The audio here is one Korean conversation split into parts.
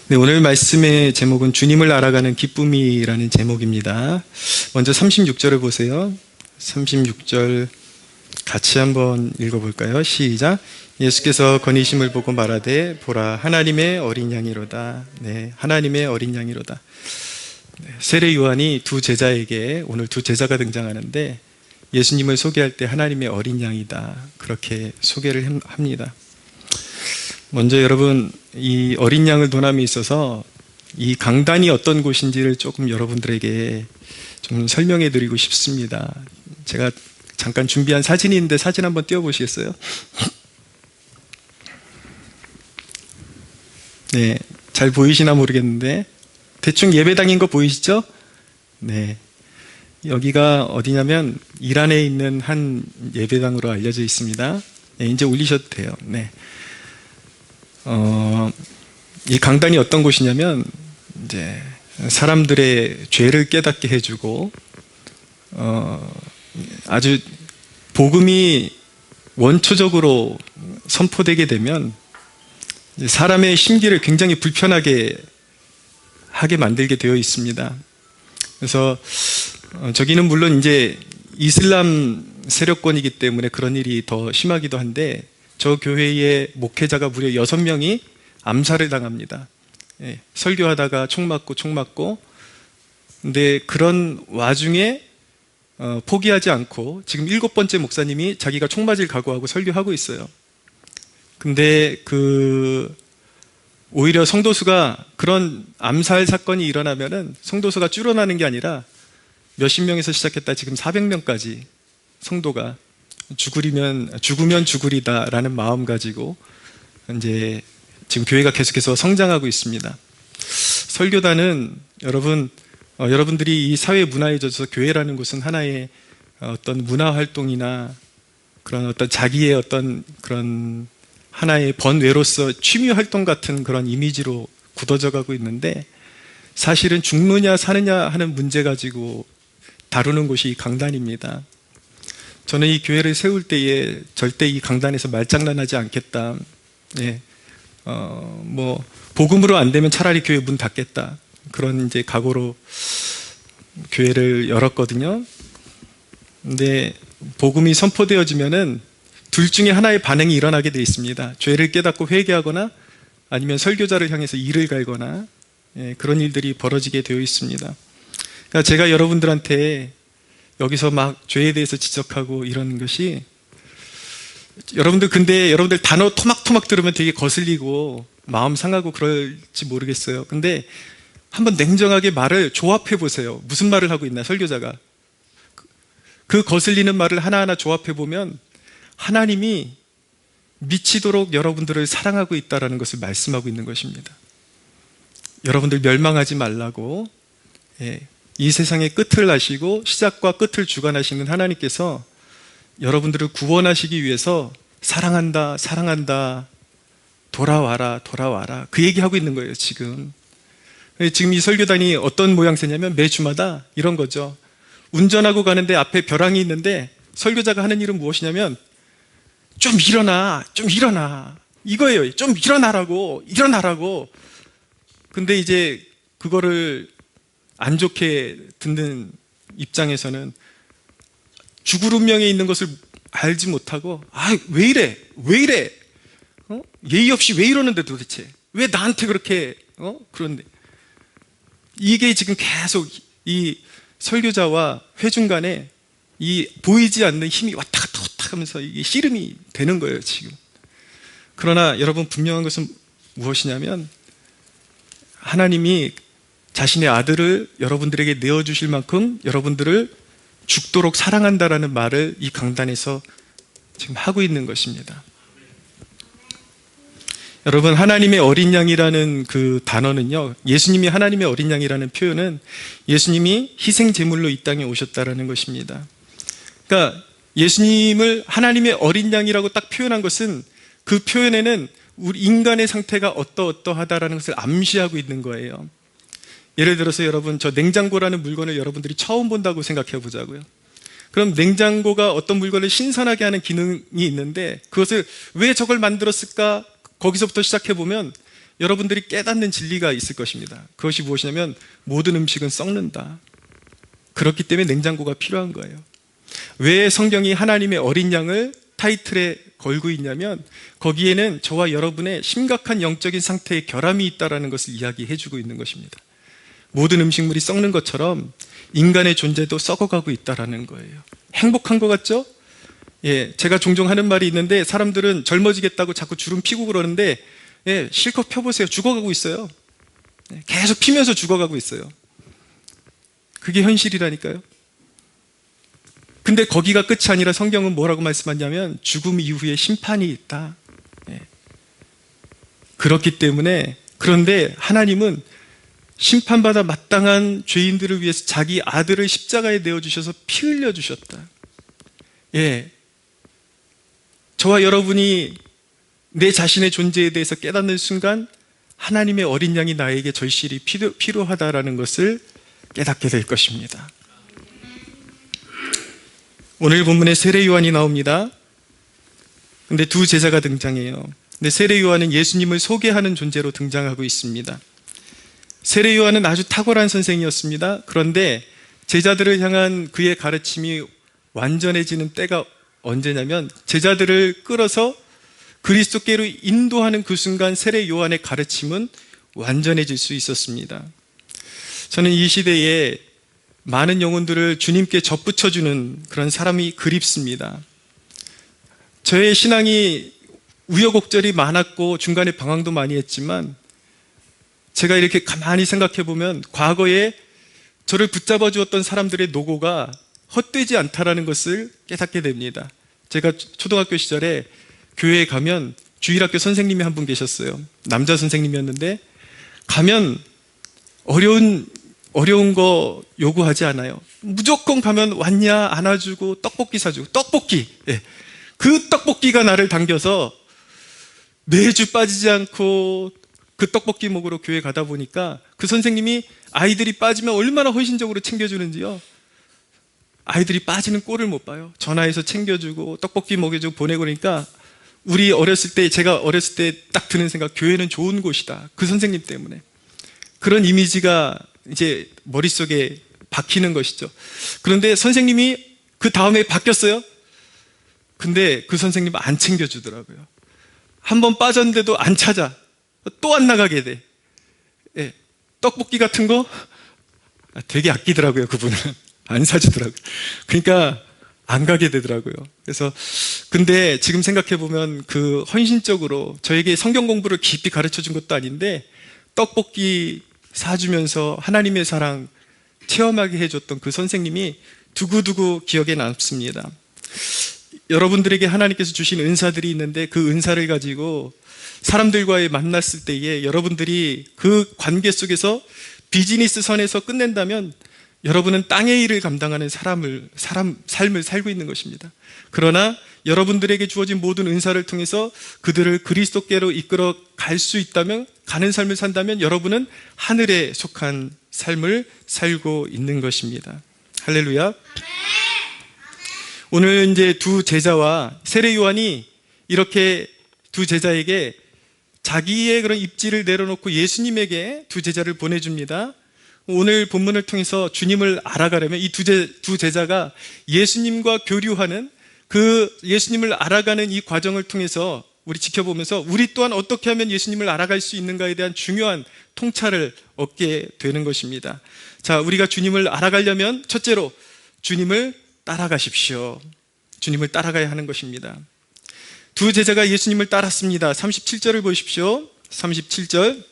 네, 오늘 말씀의 제목은 주님을 알아가는 기쁨이라는 제목입니다. 먼저 36절을 보세요. 36절 같이 한번 읽어볼까요? 시작. 예수께서 건의심을 보고 말하되 보라 하나님의 어린 양이로다. 네, 하나님의 어린 양이로다. 네, 세례 요한이 두 제자에게 오늘 두 제자가 등장하는데 예수님을 소개할 때 하나님의 어린 양이다 그렇게 소개를 합니다. 먼저 여러분 이 어린 양을 도남에 있어서 이 강단이 어떤 곳인지를 조금 여러분들에게 좀 설명해 드리고 싶습니다. 제가 잠깐 준비한 사진이 있는데 사진 한번 띄워보시겠어요? 네, 잘 보이시나 모르겠는데 대충 예배당인 거 보이시죠? 네, 여기가 어디냐면 이란에 있는 한 예배당으로 알려져 있습니다. 네, 이제 올리셔도 돼요. 네. 이 강단이 어떤 곳이냐면 이제 사람들의 죄를 깨닫게 해주고 아주 복음이 원초적으로 선포되게 되면 사람의 심기를 굉장히 불편하게 하게 만들게 되어 있습니다. 그래서 저기는 물론 이제 이슬람 세력권이기 때문에 그런 일이 더 심하기도 한데 저 교회의 목회자가 무려 6명이 암살을 당합니다. 예, 설교하다가 총 맞고 근데 그런 와중에 포기하지 않고 지금 7번째 목사님이 자기가 총 맞을 각오하고 설교하고 있어요. 근데 오히려 성도수가 그런 암살 사건이 일어나면은 성도수가 줄어나는 게 아니라 몇십 명에서 시작했다 지금 400명까지 성도가 죽으면 죽으리다라는 마음 가지고 이제 지금 교회가 계속해서 성장하고 있습니다. 설교단은 여러분들이 이 사회 문화에 젖어서 교회라는 곳은 하나의 어떤 문화 활동이나 그런 어떤 자기의 어떤 그런 하나의 번외로서 취미 활동 같은 그런 이미지로 굳어져 가고 있는데 사실은 죽느냐 사느냐 하는 문제 가지고 다루는 곳이 이 강단입니다. 저는 이 교회를 세울 때에 절대 이 강단에서 말장난하지 않겠다. 예, 복음으로 안 되면 차라리 교회 문 닫겠다. 그런 이제 각오로 교회를 열었거든요. 근데 복음이 선포되어지면은 둘 중에 하나의 반응이 일어나게 되어 있습니다. 죄를 깨닫고 회개하거나 아니면 설교자를 향해서 이를 갈거나 그런 일들이 벌어지게 되어 있습니다. 그러니까 제가 여러분들한테 여기서 막 죄에 대해서 지적하고 이런 것이 근데 여러분들 단어 토막토막 들으면 되게 거슬리고 마음 상하고 그럴지 모르겠어요. 근데 한번 냉정하게 말을 조합해 보세요. 무슨 말을 하고 있나 설교자가. 그 거슬리는 말을 하나하나 조합해 보면 하나님이 미치도록 여러분들을 사랑하고 있다는 것을 말씀하고 있는 것입니다. 여러분들 멸망하지 말라고 이 세상의 끝을 아시고 시작과 끝을 주관하시는 하나님께서 여러분들을 구원하시기 위해서 사랑한다 돌아와라 그 얘기하고 있는 거예요. 지금 이 설교단이 어떤 모양새냐면 매 주마다 이런 거죠. 운전하고 가는데 앞에 벼랑이 있는데 설교자가 하는 일은 무엇이냐면 좀 일어나 이거예요. 좀 일어나라고. 근데 이제 그거를 안 좋게 듣는 입장에서는 죽을 운명에 있는 것을 알지 못하고 왜 이래 예의 없이 왜 이러는데 도대체 왜 나한테 그렇게 그런데 이게 지금 계속 이 설교자와 회중 간에 이 보이지 않는 힘이 왔다 갔다 하면서 이게 씨름이 되는 거예요 지금. 그러나 여러분 분명한 것은 무엇이냐면 하나님이 자신의 아들을 여러분들에게 내어주실 만큼 여러분들을 죽도록 사랑한다라는 말을 이 강단에서 지금 하고 있는 것입니다. 여러분 하나님의 어린 양이라는 그 단어는요, 예수님이 하나님의 어린 양이라는 표현은 예수님이 희생 제물로 이 땅에 오셨다라는 것입니다. 그러니까 예수님을 하나님의 어린 양이라고 딱 표현한 것은 그 표현에는 우리 인간의 상태가 어떠하다라는 것을 암시하고 있는 거예요. 예를 들어서 여러분 저 냉장고라는 물건을 여러분들이 처음 본다고 생각해 보자고요. 그럼 냉장고가 어떤 물건을 신선하게 하는 기능이 있는데 그것을 왜 저걸 만들었을까? 거기서부터 시작해 보면 여러분들이 깨닫는 진리가 있을 것입니다. 그것이 무엇이냐면 모든 음식은 썩는다. 그렇기 때문에 냉장고가 필요한 거예요. 왜 성경이 하나님의 어린 양을 타이틀에 걸고 있냐면 거기에는 저와 여러분의 심각한 영적인 상태에 결함이 있다는 것을 이야기해 주고 있는 것입니다. 모든 음식물이 썩는 것처럼 인간의 존재도 썩어가고 있다는 거예요. 행복한 것 같죠? 예, 제가 종종 하는 말이 있는데 사람들은 젊어지겠다고 자꾸 주름 피고 그러는데 예, 실컷 펴보세요. 죽어가고 있어요. 예, 계속 피면서 죽어가고 있어요. 그게 현실이라니까요. 근데 거기가 끝이 아니라 성경은 뭐라고 말씀하냐면 죽음 이후에 심판이 있다. 예. 그렇기 때문에 그런데 하나님은 심판받아 마땅한 죄인들을 위해서 자기 아들을 십자가에 내어주셔서 피 흘려주셨다. 예. 저와 여러분이 내 자신의 존재에 대해서 깨닫는 순간 하나님의 어린 양이 나에게 절실히 필요하다라는 것을 깨닫게 될 것입니다. 오늘 본문에 세례 요한이 나옵니다. 근데 두 제자가 등장해요. 근데 세례 요한은 예수님을 소개하는 존재로 등장하고 있습니다. 세례 요한은 아주 탁월한 선생이었습니다. 그런데 제자들을 향한 그의 가르침이 완전해지는 때가 언제냐면 제자들을 끌어서 그리스도께로 인도하는 그 순간 세례 요한의 가르침은 완전해질 수 있었습니다. 저는 이 시대에 많은 영혼들을 주님께 접붙여주는 그런 사람이 그립습니다. 저의 신앙이 우여곡절이 많았고 중간에 방황도 많이 했지만 제가 이렇게 가만히 생각해 보면 과거에 저를 붙잡아 주었던 사람들의 노고가 헛되지 않다라는 것을 깨닫게 됩니다. 제가 초등학교 시절에 교회에 가면 주일학교 선생님이 한 분 계셨어요. 남자 선생님이었는데 가면 어려운 거 요구하지 않아요. 무조건 가면 왔냐 안아주고 떡볶이 사주고 떡볶이. 예. 그 떡볶이가 나를 당겨서 매주 빠지지 않고 그 떡볶이 먹으러 교회 가다 보니까 그 선생님이 아이들이 빠지면 얼마나 헌신적으로 챙겨주는지요. 아이들이 빠지는 꼴을 못 봐요. 전화해서 챙겨주고 떡볶이 먹여주고 보내고 그러니까 우리 어렸을 때 제가 어렸을 때 딱 드는 생각 교회는 좋은 곳이다. 그 선생님 때문에. 그런 이미지가 이제 머릿속에 박히는 것이죠. 그런데 선생님이 그 다음에 바뀌었어요. 근데 그 선생님은 안 챙겨주더라고요. 한번 빠졌는데도 안 찾아. 또 안 나가게 돼. 예. 떡볶이 같은 거 되게 아끼더라고요. 그분은 안 사주더라고요. 그러니까 안 가게 되더라고요. 그래서 근데 지금 생각해 보면 그 헌신적으로 저에게 성경 공부를 깊이 가르쳐 준 것도 아닌데 떡볶이 사주면서 하나님의 사랑 체험하게 해줬던 그 선생님이 두고두고 기억에 남습니다. 여러분들에게 하나님께서 주신 은사들이 있는데 그 은사를 가지고 사람들과의 만났을 때에 여러분들이 그 관계 속에서 비즈니스 선에서 끝낸다면 여러분은 땅의 일을 감당하는 삶을 살고 있는 것입니다. 그러나 여러분들에게 주어진 모든 은사를 통해서 그들을 그리스도께로 이끌어 갈 수 있다면, 가는 삶을 산다면 여러분은 하늘에 속한 삶을 살고 있는 것입니다. 할렐루야. 오늘 이제 두 제자와 세례 요한이 이렇게 두 제자에게 자기의 그런 입지를 내려놓고 예수님에게 두 제자를 보내줍니다. 오늘 본문을 통해서 주님을 알아가려면 이 두 제자가 예수님과 교류하는 그 예수님을 알아가는 이 과정을 통해서 우리 지켜보면서 우리 또한 어떻게 하면 예수님을 알아갈 수 있는가에 대한 중요한 통찰을 얻게 되는 것입니다. 자, 우리가 주님을 알아가려면 첫째로 주님을 따라가십시오. 주님을 따라가야 하는 것입니다. 두 제자가 예수님을 따랐습니다. 37절을 보십시오. 37절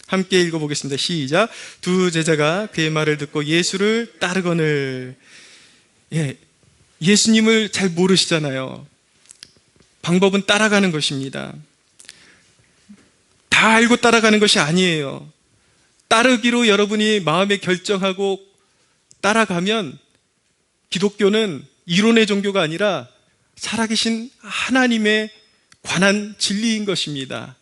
함께 읽어보겠습니다. 시작. 두 제자가 그의 말을 듣고 예수를 따르거늘. 예수님을 잘 모르시잖아요. 방법은 따라가는 것입니다. 다 알고 따라가는 것이 아니에요. 따르기로 여러분이 마음에 결정하고 따라가면 기독교는 이론의 종교가 아니라 살아계신 하나님에 관한 진리인 것입니다.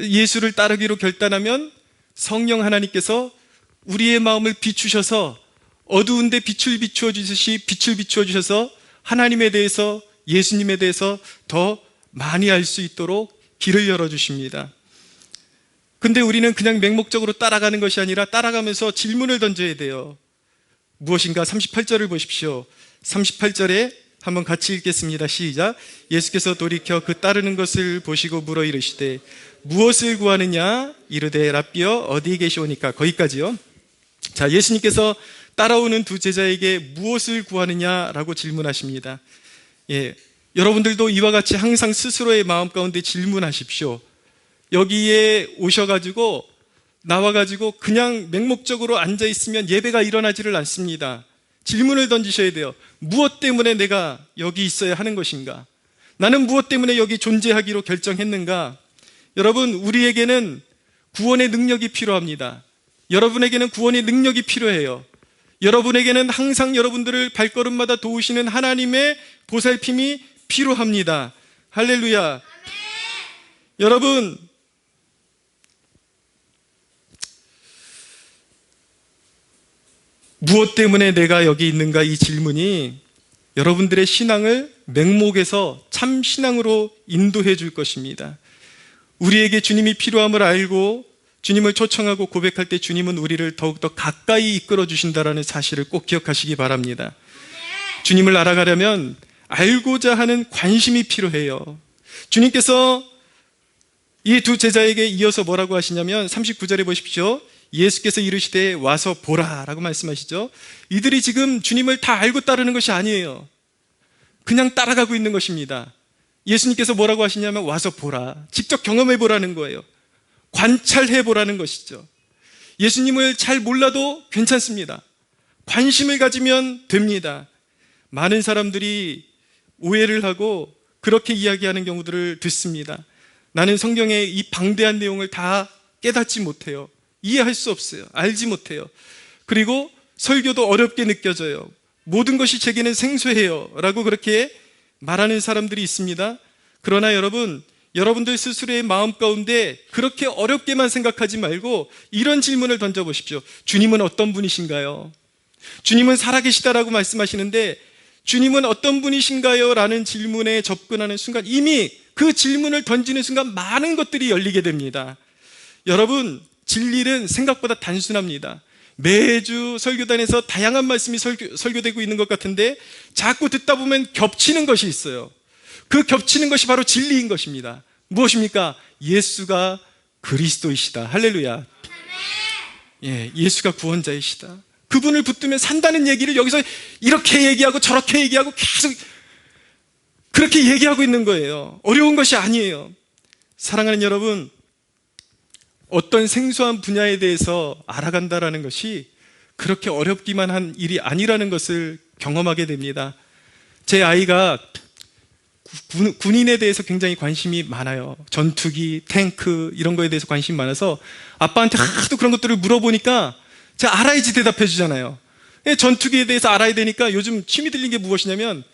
예수를 따르기로 결단하면 성령 하나님께서 우리의 마음을 비추셔서 어두운데 빛을 비추어 주듯이 빛을 비추어 주셔서 하나님에 대해서, 예수님에 대해서 더 많이 알 수 있도록 길을 열어 주십니다. 근데 우리는 그냥 맹목적으로 따라가는 것이 아니라 따라가면서 질문을 던져야 돼요. 무엇인가? 38절을 보십시오. 38절에 한번 같이 읽겠습니다. 시작. 예수께서 돌이켜 그 따르는 것을 보시고 물어 이르시되 무엇을 구하느냐? 이르되 라삐여 어디 계시오니까. 거기까지요. 자, 예수님께서 따라오는 두 제자에게 무엇을 구하느냐라고 질문하십니다. 여러분들도 이와 같이 항상 스스로의 마음 가운데 질문하십시오. 여기에 오셔가지고 나와가지고 그냥 맹목적으로 앉아있으면 예배가 일어나지를 않습니다. 질문을 던지셔야 돼요. 무엇 때문에 내가 여기 있어야 하는 것인가? 나는 무엇 때문에 여기 존재하기로 결정했는가? 여러분, 우리에게는 구원의 능력이 필요합니다. 여러분에게는 구원의 능력이 필요해요. 여러분에게는 항상 여러분들을 발걸음마다 도우시는 하나님의 보살핌이 필요합니다. 할렐루야. 아멘. 여러분, 무엇 때문에 내가 여기 있는가? 이 질문이 여러분들의 신앙을 맹목에서 참 신앙으로 인도해 줄 것입니다. 우리에게 주님이 필요함을 알고 주님을 초청하고 고백할 때 주님은 우리를 더욱더 가까이 이끌어 주신다는 사실을 꼭 기억하시기 바랍니다. 주님을 알아가려면 알고자 하는 관심이 필요해요. 주님께서 이 두 제자에게 이어서 뭐라고 하시냐면 39절에 보십시오. 예수께서 이르시되 와서 보라 라고 말씀하시죠. 이들이 지금 주님을 다 알고 따르는 것이 아니에요. 그냥 따라가고 있는 것입니다. 예수님께서 뭐라고 하시냐면 와서 보라, 직접 경험해 보라는 거예요. 관찰해 보라는 것이죠. 예수님을 잘 몰라도 괜찮습니다. 관심을 가지면 됩니다. 많은 사람들이 오해를 하고 그렇게 이야기하는 경우들을 듣습니다. 나는 성경의 이 방대한 내용을 다 깨닫지 못해요. 이해할 수 없어요. 알지 못해요. 그리고 설교도 어렵게 느껴져요. 모든 것이 제게는 생소해요 라고 그렇게 말하는 사람들이 있습니다. 그러나 여러분들 스스로의 마음 가운데 그렇게 어렵게만 생각하지 말고 이런 질문을 던져보십시오. 주님은 어떤 분이신가요? 주님은 살아계시다라고 말씀하시는데 주님은 어떤 분이신가요? 라는 질문에 접근하는 순간 이미 그 질문을 던지는 순간 많은 것들이 열리게 됩니다. 여러분, 진리는 생각보다 단순합니다. 매주 설교단에서 다양한 말씀이 설교되고 있는 것 같은데 자꾸 듣다 보면 겹치는 것이 있어요. 그 겹치는 것이 바로 진리인 것입니다. 무엇입니까? 예수가 그리스도이시다. 할렐루야. 예수가 구원자이시다. 그분을 붙들면 산다는 얘기를 여기서 이렇게 얘기하고 저렇게 얘기하고 계속 그렇게 얘기하고 있는 거예요. 어려운 것이 아니에요. 사랑하는 여러분, 어떤 생소한 분야에 대해서 알아간다라는 것이 그렇게 어렵기만 한 일이 아니라는 것을 경험하게 됩니다. 제 아이가 군인에 대해서 굉장히 관심이 많아요. 전투기, 탱크 이런 거에 대해서 관심이 많아서 아빠한테 하도 그런 것들을 물어보니까 제가 알아야지 대답해 주잖아요. 전투기에 대해서 알아야 되니까 요즘 취미 들린 게 무엇이냐면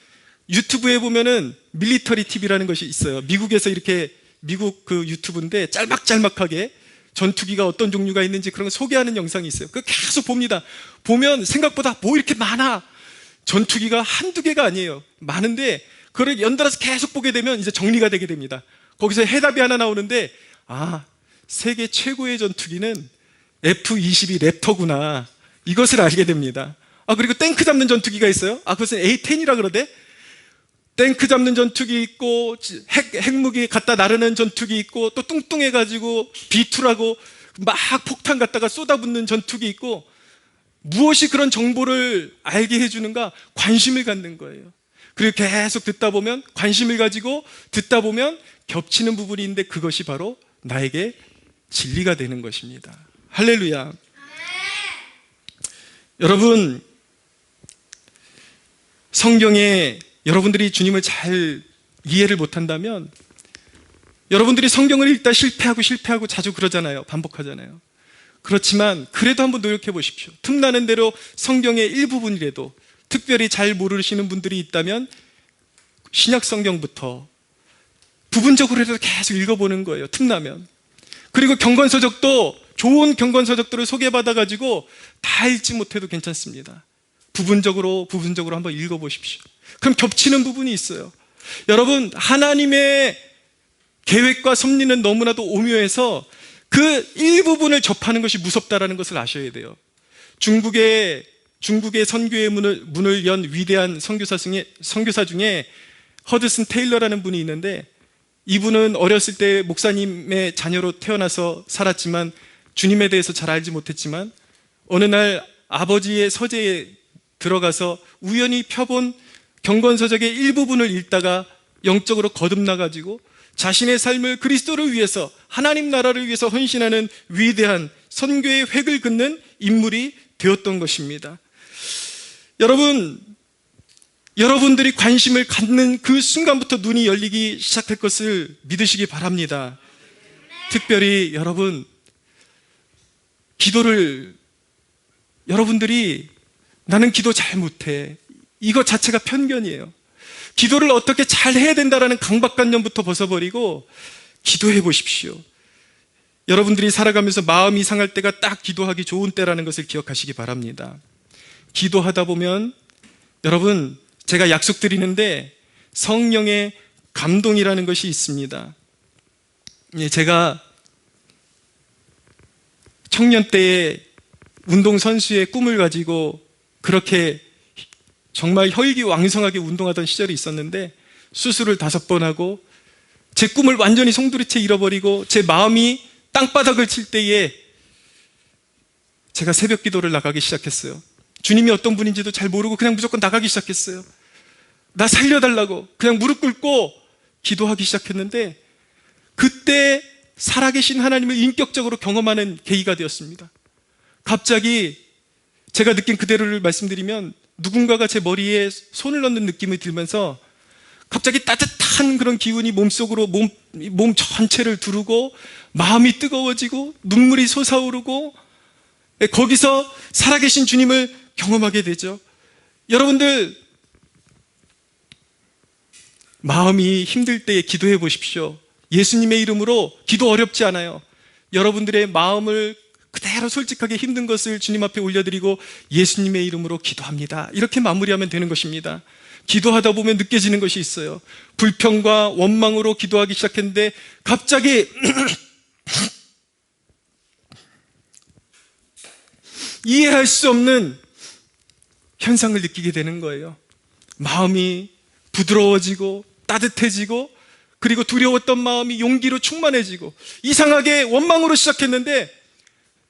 유튜브에 보면은 밀리터리 TV라는 것이 있어요. 미국에서 이렇게 미국 그 유튜브인데 짤막짤막하게 전투기가 어떤 종류가 있는지 그런 거 소개하는 영상이 있어요. 그거 계속 봅니다. 보면 생각보다 뭐 이렇게 많아. 전투기가 한두 개가 아니에요. 많은데 그걸 연달아서 계속 보게 되면 이제 정리가 되게 됩니다. 거기서 해답이 하나 나오는데 세계 최고의 전투기는 F-22 랩터구나. 이것을 알게 됩니다. 그리고 탱크 잡는 전투기가 있어요. 그것은 A-10이라 그러대. 탱크 잡는 전투기 있고 핵무기 갖다 나르는 전투기 있고 또 뚱뚱해가지고 B2라고 막 폭탄 갖다가 쏟아붓는 전투기 있고 무엇이 그런 정보를 알게 해주는가? 관심을 갖는 거예요. 그리고 계속 듣다 보면 관심을 가지고 듣다 보면 겹치는 부분이 있는데 그것이 바로 나에게 진리가 되는 것입니다. 할렐루야. 여러분, 성경에 여러분들이 주님을 잘 이해를 못한다면 여러분들이 성경을 읽다 실패하고 자주 그러잖아요. 반복하잖아요. 그렇지만 그래도 한번 노력해 보십시오. 틈나는 대로 성경의 일부분이라도 특별히 잘 모르시는 분들이 있다면 신약 성경부터 부분적으로라도 계속 읽어보는 거예요. 틈나면. 그리고 경건서적도 좋은 경건서적들을 소개받아가지고 다 읽지 못해도 괜찮습니다. 부분적으로 한번 읽어보십시오. 그럼 겹치는 부분이 있어요. 여러분, 하나님의 계획과 섭리는 너무나도 오묘해서 그 일부분을 접하는 것이 무섭다라는 것을 아셔야 돼요. 중국의 선교의 문을 연 위대한 선교사 중에 허드슨 테일러라는 분이 있는데, 이분은 어렸을 때 목사님의 자녀로 태어나서 살았지만 주님에 대해서 잘 알지 못했지만 어느 날 아버지의 서재에 들어가서 우연히 펴본 경건서적의 일부분을 읽다가 영적으로 거듭나가지고 자신의 삶을 그리스도를 위해서, 하나님 나라를 위해서 헌신하는 위대한 선교의 획을 긋는 인물이 되었던 것입니다. 여러분들이 관심을 갖는 그 순간부터 눈이 열리기 시작할 것을 믿으시기 바랍니다. 특별히 여러분들이 나는 기도 잘 못해, 이것 자체가 편견이에요. 기도를 어떻게 잘 해야 된다라는 강박관념부터 벗어버리고 기도해 보십시오. 여러분들이 살아가면서 마음이 상할 때가 딱 기도하기 좋은 때라는 것을 기억하시기 바랍니다. 기도하다 보면 여러분, 제가 약속드리는데 성령의 감동이라는 것이 있습니다. 제가 청년 때에 운동선수의 꿈을 가지고 그렇게 정말 혈기왕성하게 운동하던 시절이 있었는데, 수술을 5번 하고 제 꿈을 완전히 송두리째 잃어버리고 제 마음이 땅바닥을 칠 때에 제가 새벽 기도를 나가기 시작했어요. 주님이 어떤 분인지도 잘 모르고 그냥 무조건 나가기 시작했어요. 나 살려달라고 그냥 무릎 꿇고 기도하기 시작했는데, 그때 살아계신 하나님을 인격적으로 경험하는 계기가 되었습니다. 갑자기 제가 느낀 그대로를 말씀드리면, 누군가가 제 머리에 손을 넣는 느낌이 들면서 갑자기 따뜻한 그런 기운이 몸속으로 몸 전체를 두르고 마음이 뜨거워지고 눈물이 솟아오르고, 거기서 살아계신 주님을 경험하게 되죠. 여러분들, 마음이 힘들 때에 기도해 보십시오. 예수님의 이름으로 기도 어렵지 않아요. 여러분들의 마음을 그대로 솔직하게 힘든 것을 주님 앞에 올려드리고 예수님의 이름으로 기도합니다, 이렇게 마무리하면 되는 것입니다. 기도하다 보면 느껴지는 것이 있어요. 불평과 원망으로 기도하기 시작했는데 갑자기 이해할 수 없는 현상을 느끼게 되는 거예요. 마음이 부드러워지고 따뜻해지고, 그리고 두려웠던 마음이 용기로 충만해지고, 이상하게 원망으로 시작했는데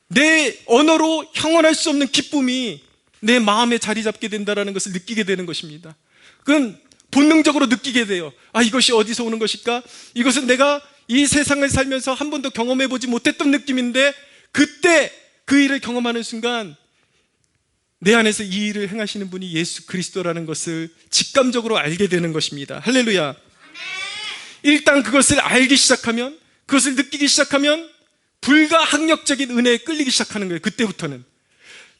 내 언어로 형언할 수 없는 기쁨이 내 마음에 자리 잡게 된다는 것을 느끼게 되는 것입니다. 그건 본능적으로 느끼게 돼요. 이것이 어디서 오는 것일까? 이것은 내가 이 세상을 살면서 한 번도 경험해 보지 못했던 느낌인데, 그때 그 일을 경험하는 순간 내 안에서 이 일을 행하시는 분이 예수 그리스도라는 것을 직감적으로 알게 되는 것입니다. 할렐루야. 일단 그것을 알기 시작하면, 그것을 느끼기 시작하면 불가항력적인 은혜에 끌리기 시작하는 거예요. 그때부터는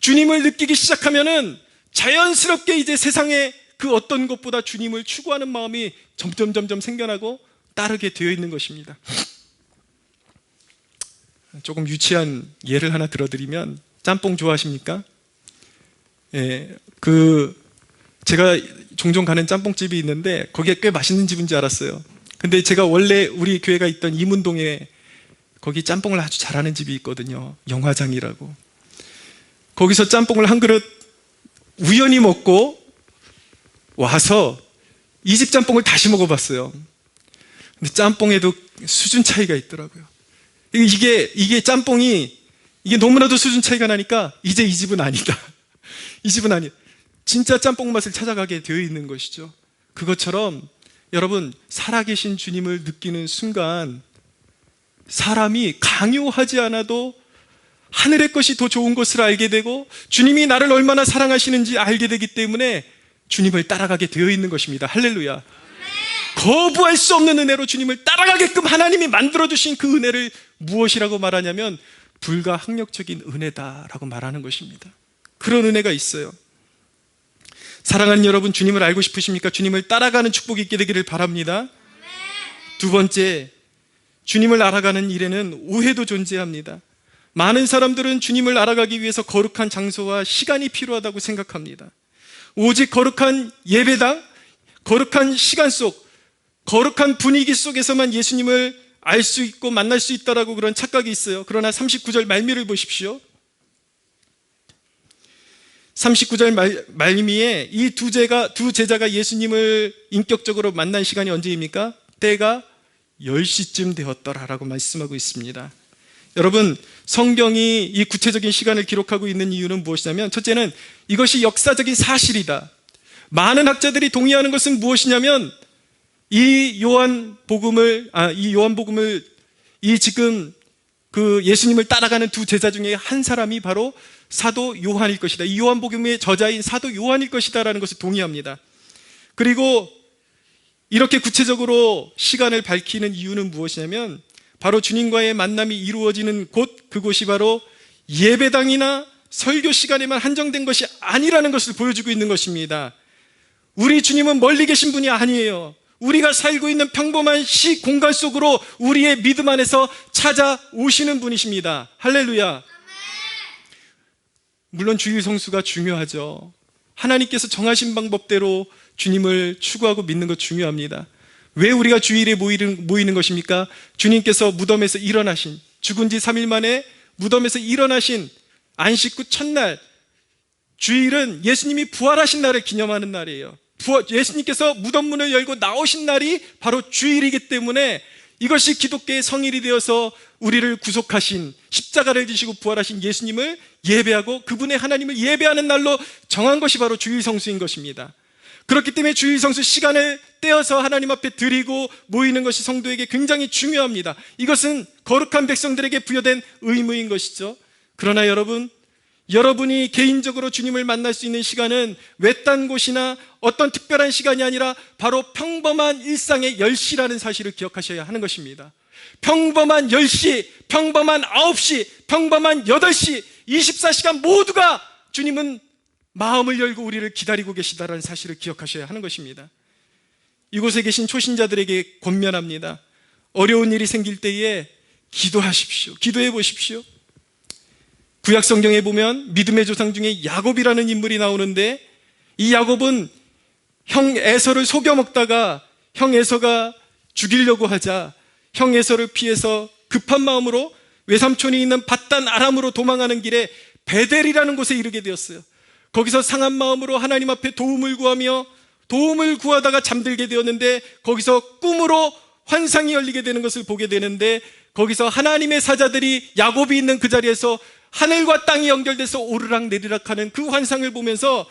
주님을 느끼기 시작하면은 자연스럽게 이제 세상에 그 어떤 것보다 주님을 추구하는 마음이 점점 생겨나고 따르게 되어 있는 것입니다. 조금 유치한 예를 하나 들어드리면, 짬뽕 좋아하십니까? 제가 종종 가는 짬뽕집이 있는데 거기에 꽤 맛있는 집인 줄 알았어요. 근데 제가 원래 우리 교회가 있던 이문동에 거기 짬뽕을 아주 잘하는 집이 있거든요. 영화장이라고. 거기서 짬뽕을 한 그릇 우연히 먹고 와서 이 집 짬뽕을 다시 먹어봤어요. 근데 짬뽕에도 수준 차이가 있더라고요. 이게 짬뽕이 이게 너무나도 수준 차이가 나니까 이제 이 집은 아니다. 이 집은 아니다. 진짜 짬뽕 맛을 찾아가게 되어 있는 것이죠. 그것처럼 여러분, 살아계신 주님을 느끼는 순간 사람이 강요하지 않아도 하늘의 것이 더 좋은 것을 알게 되고 주님이 나를 얼마나 사랑하시는지 알게 되기 때문에 주님을 따라가게 되어 있는 것입니다. 할렐루야. 거부할 수 없는 은혜로 주님을 따라가게끔 하나님이 만들어주신 그 은혜를 무엇이라고 말하냐면 불가항력적인 은혜다라고 말하는 것입니다. 그런 은혜가 있어요. 사랑하는 여러분, 주님을 알고 싶으십니까? 주님을 따라가는 축복이 있게 되기를 바랍니다. 두 번째, 주님을 알아가는 일에는 오해도 존재합니다. 많은 사람들은 주님을 알아가기 위해서 거룩한 장소와 시간이 필요하다고 생각합니다. 오직 거룩한 예배당, 거룩한 시간 속, 거룩한 분위기 속에서만 예수님을 알 수 있고 만날 수 있다라고 그런 착각이 있어요. 그러나 39절 말미를 보십시오. 39절 말미에 이 두 제자가 예수님을 인격적으로 만난 시간이 언제입니까? 때가 10시쯤 되었더라라고 말씀하고 있습니다. 여러분, 성경이 이 구체적인 시간을 기록하고 있는 이유는 무엇이냐면, 첫째는 이것이 역사적인 사실이다. 많은 학자들이 동의하는 것은 무엇이냐면, 이 요한복음을 지금 그 예수님을 따라가는 두 제자 중에 한 사람이 바로 사도 요한일 것이다. 이 요한복음의 저자인 사도 요한일 것이다라는 것을 동의합니다. 그리고 이렇게 구체적으로 시간을 밝히는 이유는 무엇이냐면, 바로 주님과의 만남이 이루어지는 그곳이 바로 예배당이나 설교 시간에만 한정된 것이 아니라는 것을 보여주고 있는 것입니다. 우리 주님은 멀리 계신 분이 아니에요. 우리가 살고 있는 평범한 공간 속으로 우리의 믿음 안에서 찾아오시는 분이십니다. 할렐루야. 물론 주일 성수가 중요하죠. 하나님께서 정하신 방법대로 주님을 추구하고 믿는 것 중요합니다. 왜 우리가 주일에 모이는 것입니까? 주님께서 무덤에서 일어나신, 죽은 지 3일 만에 무덤에서 일어나신 안식 후 첫날, 주일은 예수님이 부활하신 날을 기념하는 날이에요. 예수님께서 무덤 문을 열고 나오신 날이 바로 주일이기 때문에 이것이 기독교의 성일이 되어서 우리를 구속하신, 십자가를 지시고 부활하신 예수님을 예배하고 그분의 하나님을 예배하는 날로 정한 것이 바로 주일 성수인 것입니다. 그렇기 때문에 주일 성수 시간을 떼어서 하나님 앞에 드리고 모이는 것이 성도에게 굉장히 중요합니다. 이것은 거룩한 백성들에게 부여된 의무인 것이죠. 그러나 여러분이 개인적으로 주님을 만날 수 있는 시간은 외딴 곳이나 어떤 특별한 시간이 아니라 바로 평범한 일상의 10시라는 사실을 기억하셔야 하는 것입니다. 평범한 10시, 평범한 9시, 평범한 8시, 24시간 모두가 주님은 마음을 열고 우리를 기다리고 계시다라는 사실을 기억하셔야 하는 것입니다. 이곳에 계신 초신자들에게 권면합니다. 어려운 일이 생길 때에 기도하십시오. 기도해 보십시오. 구약 성경에 보면 믿음의 조상 중에 야곱이라는 인물이 나오는데, 이 야곱은 형 에서를 속여 먹다가 형 에서가 죽이려고 하자 형 에서를 피해서 급한 마음으로 외삼촌이 있는 밧단 아람으로 도망하는 길에 베델이라는 곳에 이르게 되었어요. 거기서 상한 마음으로 하나님 앞에 도움을 구하다가 잠들게 되었는데, 거기서 꿈으로 환상이 열리게 되는 것을 보게 되는데, 거기서 하나님의 사자들이 야곱이 있는 그 자리에서 하늘과 땅이 연결돼서 오르락 내리락 하는 그 환상을 보면서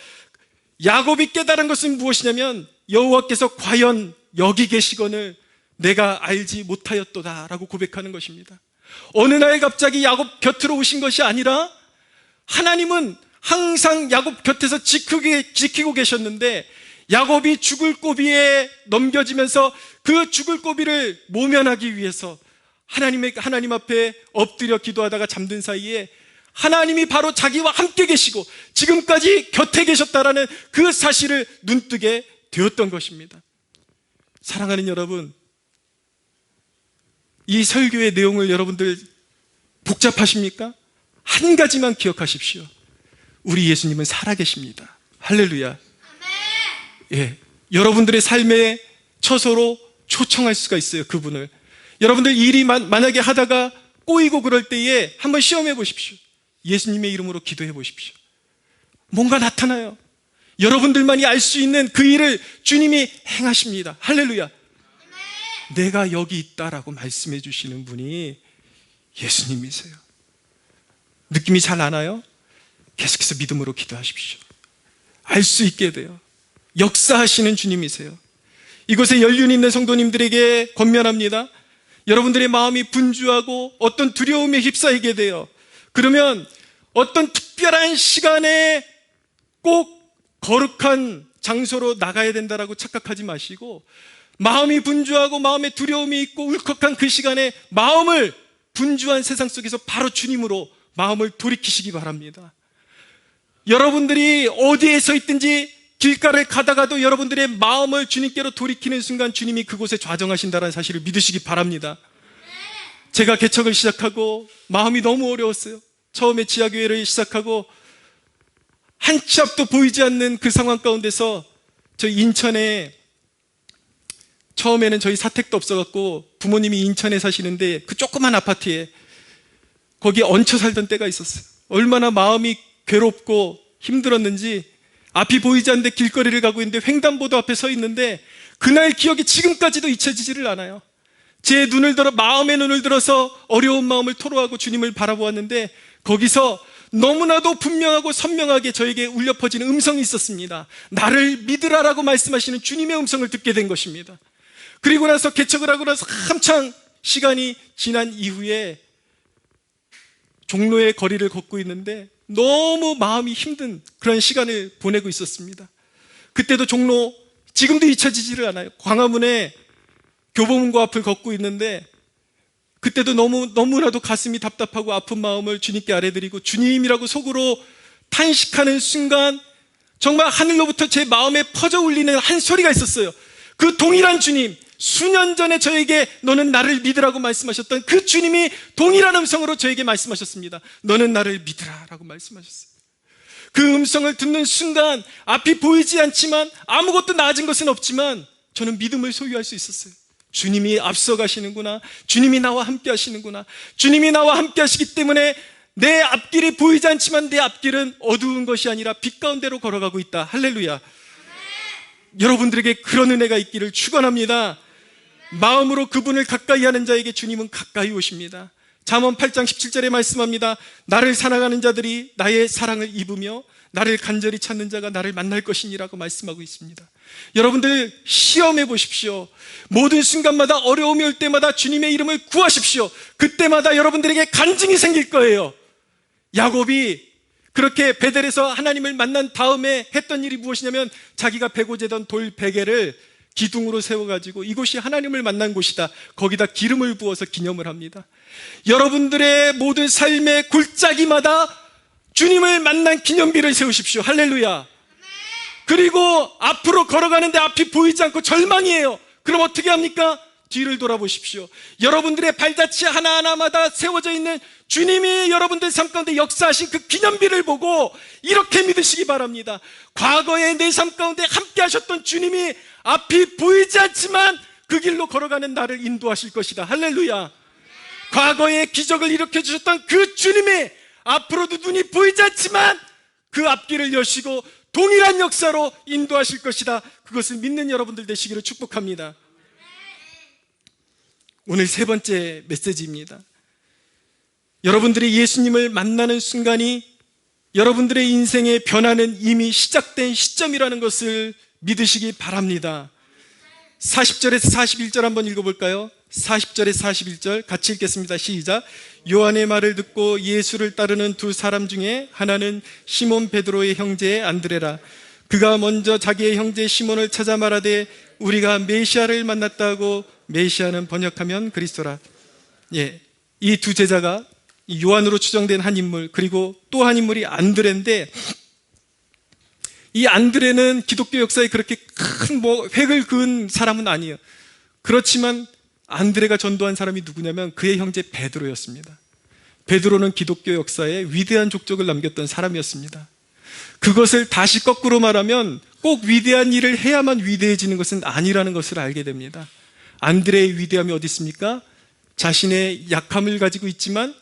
야곱이 깨달은 것은 무엇이냐면, 여호와께서 과연 여기 계시거늘 내가 알지 못하였도다 라고 고백하는 것입니다. 어느 날 갑자기 야곱 곁으로 오신 것이 아니라 하나님은 항상 야곱 곁에서 지키고 계셨는데, 야곱이 죽을 고비에 넘겨지면서 그 죽을 고비를 모면하기 위해서 하나님 앞에 엎드려 기도하다가 잠든 사이에 하나님이 바로 자기와 함께 계시고 지금까지 곁에 계셨다라는 그 사실을 눈뜨게 되었던 것입니다. 사랑하는 여러분, 이 설교의 내용을 여러분들 복잡하십니까? 한 가지만 기억하십시오. 우리 예수님은 살아계십니다. 할렐루야. 예, 여러분들의 삶의 처소로 초청할 수가 있어요. 그분을. 여러분들 일이 만약에 하다가 꼬이고 그럴 때에 한번 시험해 보십시오. 예수님의 이름으로 기도해 보십시오. 뭔가 나타나요. 여러분들만이 알 수 있는 그 일을 주님이 행하십니다. 할렐루야. 내가 여기 있다라고 말씀해 주시는 분이 예수님이세요. 느낌이 잘 안 와요? 계속해서 믿음으로 기도하십시오. 알 수 있게 돼요. 역사하시는 주님이세요. 이곳에 연륜 있는 성도님들에게 권면합니다. 여러분들의 마음이 분주하고 어떤 두려움에 휩싸이게 돼요. 그러면 어떤 특별한 시간에 꼭 거룩한 장소로 나가야 된다라고 착각하지 마시고, 마음이 분주하고 마음에 두려움이 있고 울컥한 그 시간에 마음을 분주한 세상 속에서 바로 주님으로 마음을 돌이키시기 바랍니다. 여러분들이 어디에 서 있든지 길가를 가다가도 여러분들의 마음을 주님께로 돌이키는 순간 주님이 그곳에 좌정하신다는 사실을 믿으시기 바랍니다. 제가 개척을 시작하고 마음이 너무 어려웠어요. 처음에 지하교회를 시작하고 한 치 앞도 보이지 않는 그 상황 가운데서 저 인천에 처음에는 저희 사택도 없어갖고 부모님이 인천에 사시는데 그 조그만 아파트에 거기에 얹혀 살던 때가 있었어요. 얼마나 마음이 괴롭고 힘들었는지 앞이 보이지 않는데 길거리를 가고 있는데 횡단보도 앞에 서 있는데 그날 기억이 지금까지도 잊혀지지를 않아요. 제 눈을 들어 마음의 눈을 들어서 어려운 마음을 토로하고 주님을 바라보았는데 거기서 너무나도 분명하고 선명하게 저에게 울려 퍼지는 음성이 있었습니다. 나를 믿으라라고 말씀하시는 주님의 음성을 듣게 된 것입니다. 그리고 나서 개척을 하고 나서 한창 시간이 지난 이후에 종로의 거리를 걷고 있는데 너무 마음이 힘든 그런 시간을 보내고 있었습니다. 그때도 종로, 지금도 잊혀지지를 않아요. 광화문에 교보문고 앞을 걷고 있는데 그때도 너무나도 가슴이 답답하고 아픈 마음을 주님께 아뢰드리고 주님이라고 속으로 탄식하는 순간 정말 하늘로부터 제 마음에 퍼져 울리는 한 소리가 있었어요. 그 동일한 주님, 수년 전에 저에게 너는 나를 믿으라고 말씀하셨던 그 주님이 동일한 음성으로 저에게 말씀하셨습니다. 너는 나를 믿으라라고 말씀하셨어요. 그 음성을 듣는 순간 앞이 보이지 않지만 아무것도 나아진 것은 없지만 저는 믿음을 소유할 수 있었어요. 주님이 앞서가시는구나. 주님이 나와 함께 하시는구나. 주님이 나와 함께 하시기 때문에 내 앞길이 보이지 않지만 내 앞길은 어두운 것이 아니라 빛 가운데로 걸어가고 있다. 할렐루야. 여러분들에게 그런 은혜가 있기를 축원합니다. 마음으로 그분을 가까이 하는 자에게 주님은 가까이 오십니다. 잠언 8장 17절에 말씀합니다. 나를 사랑하는 자들이 나의 사랑을 입으며 나를 간절히 찾는 자가 나를 만날 것이니라고 말씀하고 있습니다. 여러분들 시험해 보십시오. 모든 순간마다 어려움이 올 때마다 주님의 이름을 구하십시오. 그때마다 여러분들에게 간증이 생길 거예요. 야곱이 그렇게 베델에서 하나님을 만난 다음에 했던 일이 무엇이냐면 자기가 베고재던 돌 베개를 기둥으로 세워가지고 이곳이 하나님을 만난 곳이다. 거기다 기름을 부어서 기념을 합니다. 여러분들의 모든 삶의 골짜기마다 주님을 만난 기념비를 세우십시오. 할렐루야. 그리고 앞으로 걸어가는데 앞이 보이지 않고 절망이에요. 그럼 어떻게 합니까? 뒤를 돌아보십시오. 여러분들의 발자취 하나하나마다 세워져 있는 주님이 여러분들 삶 가운데 역사하신 그 기념비를 보고 이렇게 믿으시기 바랍니다. 과거의 내 삶 가운데 함께 하셨던 주님이 앞이 보이지 않지만 그 길로 걸어가는 나를 인도하실 것이다. 할렐루야. 과거의 기적을 일으켜 주셨던 그 주님이 앞으로도 눈이 보이지 않지만 그 앞길을 여시고 동일한 역사로 인도하실 것이다. 그것을 믿는 여러분들 되시기를 축복합니다. 오늘 세 번째 메시지입니다. 여러분들이 예수님을 만나는 순간이 여러분들의 인생의 변화는 이미 시작된 시점이라는 것을 믿으시기 바랍니다. 40절에서 41절 한번 읽어볼까요? 40절에서 41절 같이 읽겠습니다. 시작. 요한의 말을 듣고 예수를 따르는 두 사람 중에 하나는 시몬 베드로의 형제 안드레라. 그가 먼저 자기의 형제 시몬을 찾아 말하되 우리가 메시아를 만났다고. 메시아는 번역하면 그리스도라. 이 두 제자가 요한으로 추정된 한 인물, 그리고 또 한 인물이 안드레인데, 이 안드레는 기독교 역사에 그렇게 큰 획을 그은 사람은 아니에요. 그렇지만 안드레가 전도한 사람이 누구냐면 그의 형제 베드로였습니다. 베드로는 기독교 역사에 위대한 족적을 남겼던 사람이었습니다. 그것을 다시 거꾸로 말하면 꼭 위대한 일을 해야만 위대해지는 것은 아니라는 것을 알게 됩니다. 안드레의 위대함이 어디 있습니까? 자신의 약함을 가지고 있지만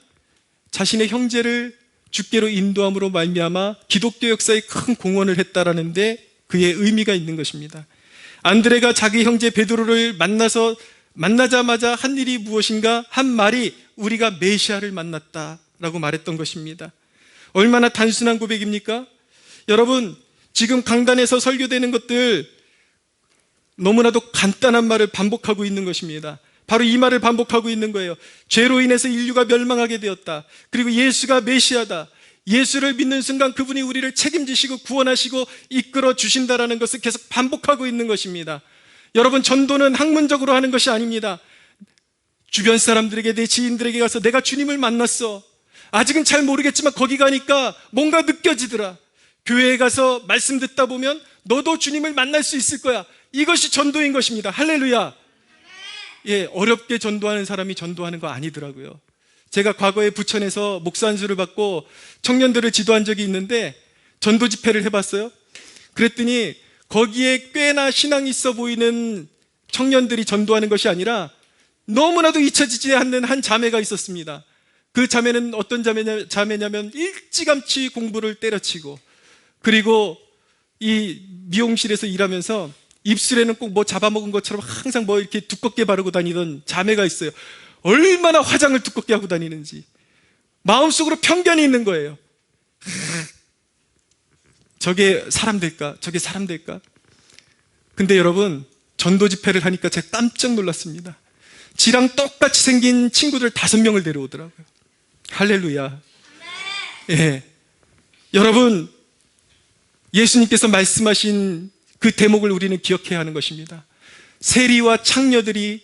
자신의 형제를 주께로 인도함으로 말미암아 기독교 역사에 큰 공헌을 했다라는 데 그의 의미가 있는 것입니다. 안드레가 자기 형제 베드로를 만나자마자 한 일이 무엇인가? 한 말이 우리가 메시아를 만났다라고 말했던 것입니다. 얼마나 단순한 고백입니까? 여러분, 지금 강단에서 설교되는 것들 너무나도 간단한 말을 반복하고 있는 것입니다. 바로 이 말을 반복하고 있는 거예요. 죄로 인해서 인류가 멸망하게 되었다. 그리고 예수가 메시아다. 예수를 믿는 순간 그분이 우리를 책임지시고 구원하시고 이끌어 주신다라는 것을 계속 반복하고 있는 것입니다. 여러분, 전도는 학문적으로 하는 것이 아닙니다. 주변 사람들에게, 내 지인들에게 가서 내가 주님을 만났어. 아직은 잘 모르겠지만 거기 가니까 뭔가 느껴지더라. 교회에 가서 말씀 듣다 보면 너도 주님을 만날 수 있을 거야. 이것이 전도인 것입니다. 할렐루야. 어렵게 전도하는 사람이 전도하는 거 아니더라고요. 제가 과거에 부천에서 목사 안수를 받고 청년들을 지도한 적이 있는데 전도 집회를 해봤어요. 그랬더니 거기에 꽤나 신앙이 있어 보이는 청년들이 전도하는 것이 아니라 너무나도 잊혀지지 않는 한 자매가 있었습니다. 그 자매는 어떤 자매냐면 일찌감치 공부를 때려치고, 그리고 이 미용실에서 일하면서 입술에는 꼭 뭐 잡아먹은 것처럼 항상 뭐 이렇게 두껍게 바르고 다니던 자매가 있어요. 얼마나 화장을 두껍게 하고 다니는지 마음속으로 편견이 있는 거예요. 저게 사람 될까? 저게 사람 될까? 근데 여러분, 전도 집회를 하니까 제가 깜짝 놀랐습니다. 지랑 똑같이 생긴 친구들 5명을 데려오더라고요. 할렐루야. 예. 여러분, 예수님께서 말씀하신 그 대목을 우리는 기억해야 하는 것입니다. 세리와 창녀들이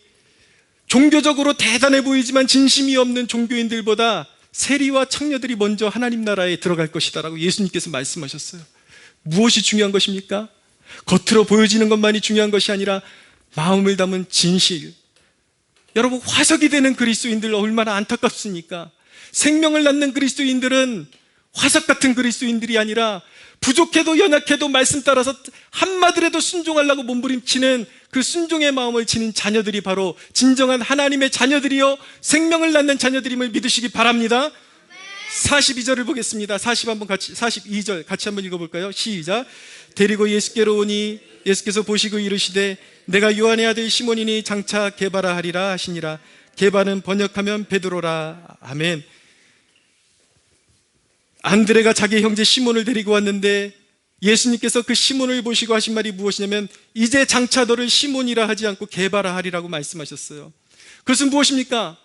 종교적으로 대단해 보이지만 진심이 없는 종교인들보다 세리와 창녀들이 먼저 하나님 나라에 들어갈 것이다라고 예수님께서 말씀하셨어요. 무엇이 중요한 것입니까? 겉으로 보여지는 것만이 중요한 것이 아니라 마음을 담은 진실. 여러분, 화석이 되는 그리스도인들 얼마나 안타깝습니까? 생명을 낳는 그리스도인들은 화석 같은 그리스도인들이 아니라 부족해도 연약해도 말씀 따라서 한마디라도 순종하려고 몸부림치는 그 순종의 마음을 지닌 자녀들이 바로 진정한 하나님의 자녀들이요 생명을 낳는 자녀들임을 믿으시기 바랍니다. 42절을 보겠습니다. 42절 같이 한번 읽어볼까요? 시작. 데리고 예수께로 오니 예수께서 보시고 이르시되 내가 요한의 아들 시몬이니 장차 게바라 하리라 하시니라. 게바는 번역하면 베드로라. 아멘. 안드레가 자기 형제 시몬을 데리고 왔는데 예수님께서 그 시몬을 보시고 하신 말이 무엇이냐면 이제 장차 너를 시몬이라 하지 않고 게바라 하리라고 말씀하셨어요. 그것은 무엇입니까?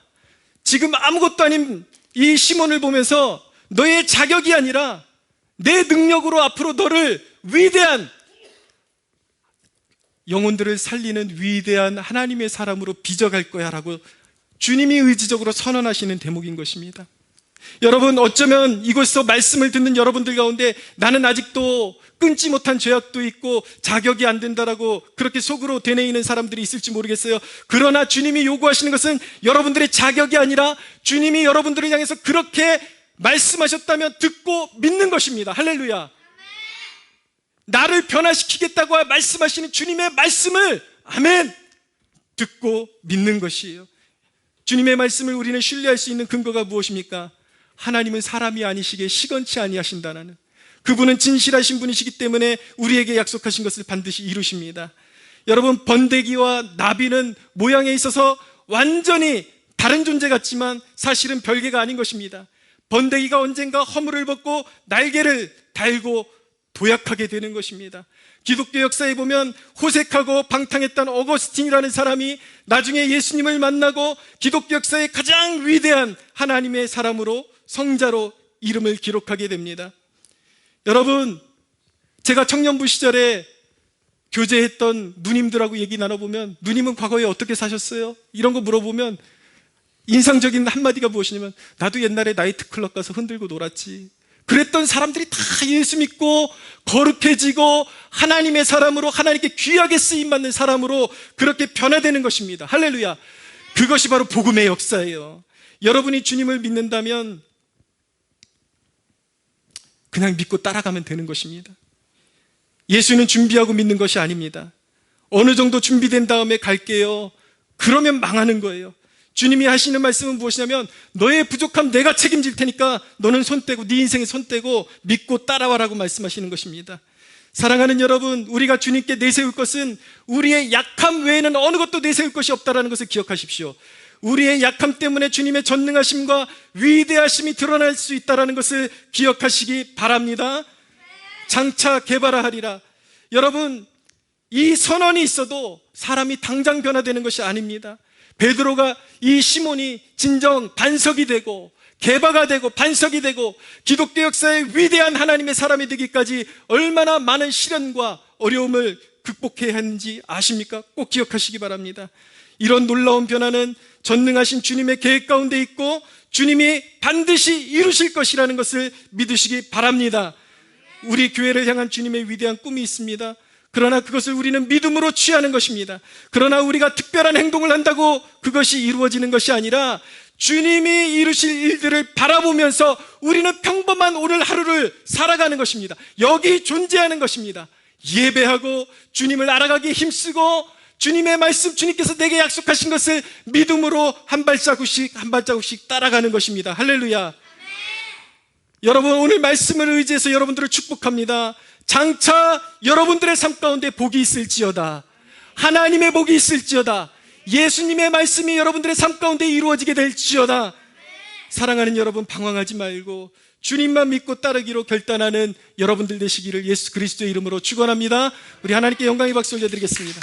지금 아무것도 아닌 이 시몬을 보면서 너의 자격이 아니라 내 능력으로 앞으로 너를 위대한 영혼들을 살리는 위대한 하나님의 사람으로 빚어갈 거야 라고 주님이 의지적으로 선언하시는 대목인 것입니다. 여러분, 어쩌면 이곳에서 말씀을 듣는 여러분들 가운데 나는 아직도 끊지 못한 죄악도 있고 자격이 안 된다라고 그렇게 속으로 되뇌이는 사람들이 있을지 모르겠어요. 그러나 주님이 요구하시는 것은 여러분들의 자격이 아니라 주님이 여러분들을 향해서 그렇게 말씀하셨다면 듣고 믿는 것입니다. 할렐루야. 나를 변화시키겠다고 말씀하시는 주님의 말씀을 아멘 듣고 믿는 것이에요. 주님의 말씀을 우리는 신뢰할 수 있는 근거가 무엇입니까? 하나님은 사람이 아니시기에 시건치 아니하신다는, 그분은 진실하신 분이시기 때문에 우리에게 약속하신 것을 반드시 이루십니다. 여러분, 번데기와 나비는 모양에 있어서 완전히 다른 존재 같지만 사실은 별개가 아닌 것입니다. 번데기가 언젠가 허물을 벗고 날개를 달고 도약하게 되는 것입니다. 기독교 역사에 보면 호색하고 방탕했던 어거스틴이라는 사람이 나중에 예수님을 만나고 기독교 역사의 가장 위대한 하나님의 사람으로 성자로 이름을 기록하게 됩니다. 여러분, 제가 청년부 시절에 교제했던 누님들하고 얘기 나눠보면 누님은 과거에 어떻게 사셨어요? 이런 거 물어보면 인상적인 한마디가 무엇이냐면 나도 옛날에 나이트클럽 가서 흔들고 놀았지. 그랬던 사람들이 다 예수 믿고 거룩해지고 하나님의 사람으로, 하나님께 귀하게 쓰임받는 사람으로 그렇게 변화되는 것입니다. 할렐루야. 그것이 바로 복음의 역사예요. 여러분이 주님을 믿는다면 그냥 믿고 따라가면 되는 것입니다. 예수는 준비하고 믿는 것이 아닙니다. 어느 정도 준비된 다음에 갈게요. 그러면 망하는 거예요. 주님이 하시는 말씀은 무엇이냐면 너의 부족함 내가 책임질 테니까 너는 손 떼고 네 인생에 손 떼고 믿고 따라와라고 말씀하시는 것입니다. 사랑하는 여러분, 우리가 주님께 내세울 것은 우리의 약함 외에는 어느 것도 내세울 것이 없다는 것을 기억하십시오. 우리의 약함 때문에 주님의 전능하심과 위대하심이 드러날 수 있다는 것을 기억하시기 바랍니다. 장차 게바라하리라. 여러분, 이 선언이 있어도 사람이 당장 변화되는 것이 아닙니다. 베드로가, 이 시몬이 진정 반석이 되고 게바가 되고 반석이 되고 기독교 역사의 위대한 하나님의 사람이 되기까지 얼마나 많은 시련과 어려움을 극복해야 하는지 아십니까? 꼭 기억하시기 바랍니다. 이런 놀라운 변화는 전능하신 주님의 계획 가운데 있고 주님이 반드시 이루실 것이라는 것을 믿으시기 바랍니다. 우리 교회를 향한 주님의 위대한 꿈이 있습니다. 그러나 그것을 우리는 믿음으로 취하는 것입니다. 그러나 우리가 특별한 행동을 한다고 그것이 이루어지는 것이 아니라 주님이 이루실 일들을 바라보면서 우리는 평범한 오늘 하루를 살아가는 것입니다. 여기 존재하는 것입니다. 예배하고 주님을 알아가기에 힘쓰고 주님의 말씀, 주님께서 내게 약속하신 것을 믿음으로 한 발자국씩 따라가는 것입니다. 할렐루야. 여러분, 오늘 말씀을 의지해서 여러분들을 축복합니다. 장차 여러분들의 삶 가운데 복이 있을지어다. 하나님의 복이 있을지어다. 예수님의 말씀이 여러분들의 삶 가운데 이루어지게 될지어다. 사랑하는 여러분, 방황하지 말고 주님만 믿고 따르기로 결단하는 여러분들 되시기를 예수 그리스도의 이름으로 축원합니다. 우리 하나님께 영광의 박수 올려드리겠습니다.